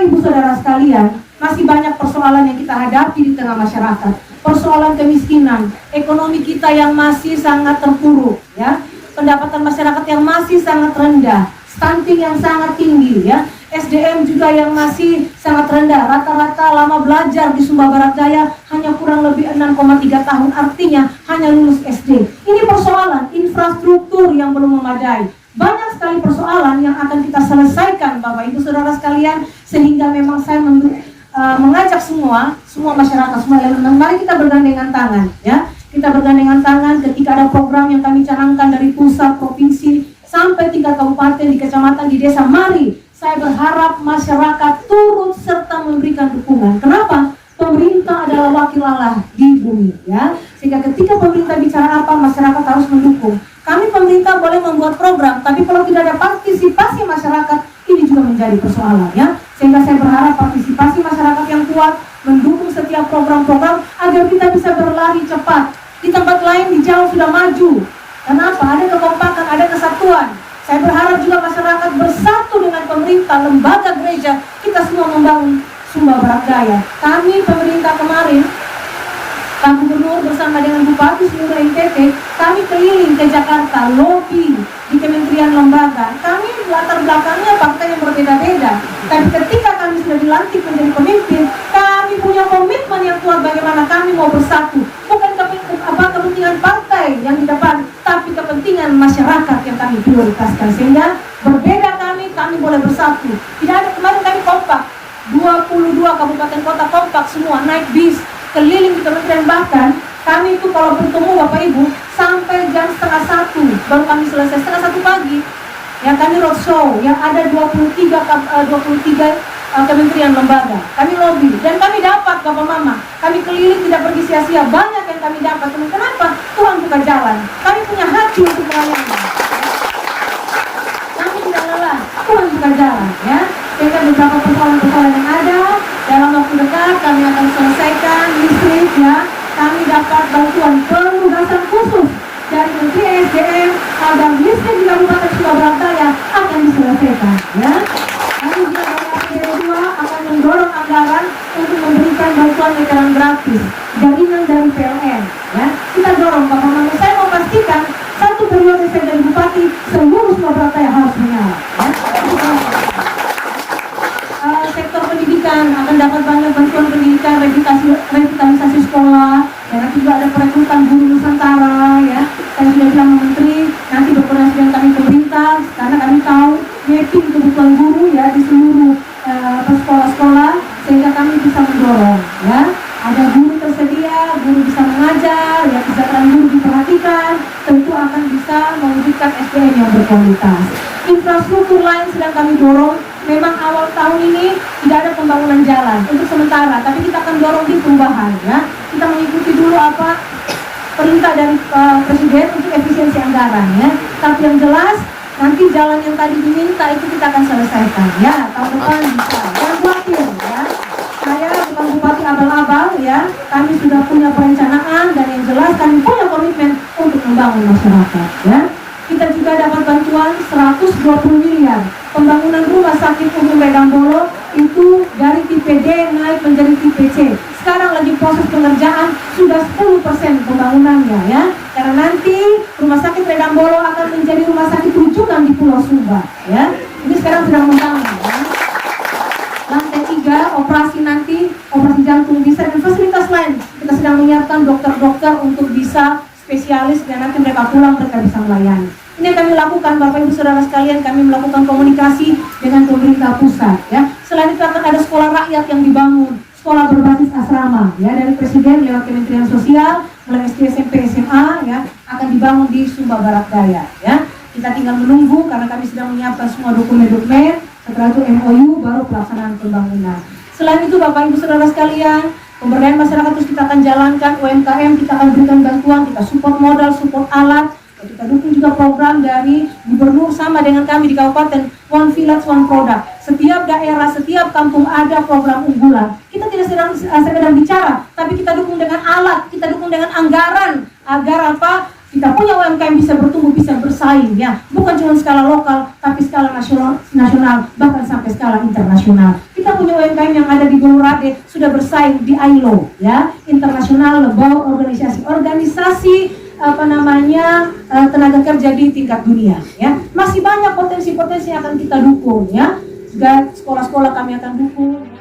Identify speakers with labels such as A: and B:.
A: Ibu saudara sekalian, masih banyak persoalan yang kita hadapi di tengah masyarakat. Persoalan kemiskinan, ekonomi kita yang masih sangat terpuruk, ya. Pendapatan masyarakat yang masih sangat rendah, stunting yang sangat tinggi, ya. SDM juga yang masih sangat rendah. Rata-rata lama belajar di Sumba Barat Daya hanya kurang lebih 6,3 tahun, artinya hanya lulus SD. Ini persoalan infrastruktur yang belum memadai. Banyak sekali persoalan yang akan kita selesaikan, Bapak Ibu Saudara sekalian, sehingga memang saya mengajak semua masyarakat, semua elemen, mari kita bergandengan tangan, ya. Kita bergandengan tangan ketika ada program yang kami canangkan dari pusat, provinsi, sampai tingkat kabupaten, di kecamatan, di desa. Mari, saya berharap masyarakat turut serta memberikan dukungan. Kenapa? Pemerintah adalah wakil Allah di bumi, ya. Sehingga ketika pemerintah bicara apa, masyarakat harus mendukung. Kami pemerintah boleh membuat program, tapi kalau tidak ada partisipasi masyarakat, ini juga menjadi persoalan, ya. Sehingga saya berharap partisipasi masyarakat yang kuat mendukung setiap program-program agar kita bisa berlari cepat. Di tempat lain di Jawa sudah maju. Kenapa? Ada kekompakan, ada kesatuan. Saya berharap juga masyarakat bersatu dengan pemerintah, lembaga gereja, kita semua membangun Sumba Barat Daya. Kami pemerintah kemarin, Pak Gubernur bersama dengan Bupati seluruh NTT, kami keliling ke Jakarta, lobby di kementerian lembaga. Kami latar belakangnya partai yang berbeda-beda. Tapi ketika kami sudah dilantik menjadi pemimpin, kami punya komitmen yang kuat bagaimana kami mau bersatu. Bukan kepentingan partai yang di depan, tapi kepentingan masyarakat yang kami prioritaskan. Sehingga berbeda kami boleh bersatu. Tidak ada, kemarin kami kompak, 22 kabupaten kota kompak semua, naik bis, keliling di kementerian. Bahkan kami itu kalau bertemu Bapak Ibu sampai jam 12:30 baru kami selesai, 1:30 pagi. Ya, kami roadshow, yang ada 23 kementerian lembaga. Kami lobby dan kami dapat, Bapak Mama. Kami keliling tidak pergi sia-sia, banyak yang kami dapat. Kenapa? Tuhan buka jalan. Kami punya hati untuk melayani. Kami tidak lelah, Tuhan buka jalan, ya. Sehingga beberapa persoalan-persoalan yang ada dalam waktu dekat kami akan selesaikan. Listrik, ya. Kami dapat bantuan penugasan khusus dari Menteri SDM agar listrik di Kabupaten Sumba Barat Daya akan diselesaikan, ya. Kami juga dari APBD 2 akan mendorong anggaran untuk memberikan bantuan literan gratis, jaringan dari PLN, ya. Kita dorong, Bapak Mama. Saya mau pastikan satu periode saya jadi bupati, seluruh Sumba Barat Daya harus menyala, ya. Sektor pendidikan akan dapat banyak bantuan pendidikan, revitalisasi sekolah, dan nanti juga ada perekrutan guru Nusantara, ya. Saya sudah bilang sama Menteri, nanti berkoordinasi dengan kami pemerintah, karena kami tahu mapping kebutuhan guru, ya, di seluruh sekolah-sekolah, sehingga kami bisa mendorong, ya. Ada guru tersedia, guru bisa mengajar, ya, kesejahteraan guru diperhatikan, tentu akan bisa mewujudkan SDM yang berkualitas. Infrastruktur lain sedang kami dorong. Memang awal tahun ini tidak ada pembangunan jalan untuk sementara, tapi kita akan dorong di perubahan, ya. Kita mengikuti dulu apa perintah dari Presiden untuk efisiensi anggaran, ya. Tapi yang jelas nanti jalan yang tadi diminta itu kita akan selesaikan, ya. Tahun depan bisa. Jangan khawatir, ya. Saya bukan bupati abal-abal, ya. Kami sudah punya perencanaan dan yang jelas kami punya komitmen untuk membangun masyarakat, ya. Kita juga dapat bantuan 120 miliar. Pembangunan rumah sakit umum Medangbolo itu dari tipe D naik menjadi tipe C. Sekarang lagi proses pengerjaan, sudah 10% pembangunannya, ya. Karena nanti rumah sakit Medangbolo akan menjadi rumah sakit rujukan di Pulau Sumba, ya. Ini sekarang sedang membangun, ya. Lantai 3 operasi nanti, operasi jantung bisa, dan fasilitas lain. Kita sedang menyiapkan dokter-dokter untuk bisa spesialis, dan nanti mereka pulang mereka bisa melayani. Ini yang kami lakukan, Bapak Ibu Saudara sekalian. Kami melakukan komunikasi dengan pemerintah pusat, ya. Selain itu akan ada sekolah rakyat yang dibangun, sekolah berbasis asrama, ya, dari Presiden lewat Kementerian Sosial, mulai SD, SMP, SMA, ya, akan dibangun di Sumba Barat Daya, ya. Kita tinggal menunggu karena kami sedang menyiapkan semua dokumen-dokumen. Setelah itu MOU, baru pelaksanaan pembangunan. Selain itu, Bapak Ibu Saudara sekalian, pemberdayaan masyarakat terus kita akan jalankan. UMKM kita akan berikan bantuan, kita support modal, support alat. Kita dukung juga program dari Gubernur sama dengan kami di Kabupaten, One Village One Product. Setiap daerah, setiap kampung ada program unggulan. Kita tidak sekedar bicara, tapi kita dukung dengan alat, kita dukung dengan anggaran, agar apa? Kita punya UMKM bisa bertumbuh, bisa bersaing, ya. Bukan cuma skala lokal, tapi skala nasional, bahkan sampai skala internasional. Kita kita punya UMKM yang ada di Bulurade sudah bersaing di ILO, ya, International Labour organisasi tenaga kerja di tingkat dunia, ya. Masih banyak potensi-potensi yang akan kita dukung, ya. Sekolah-sekolah kami akan dukung.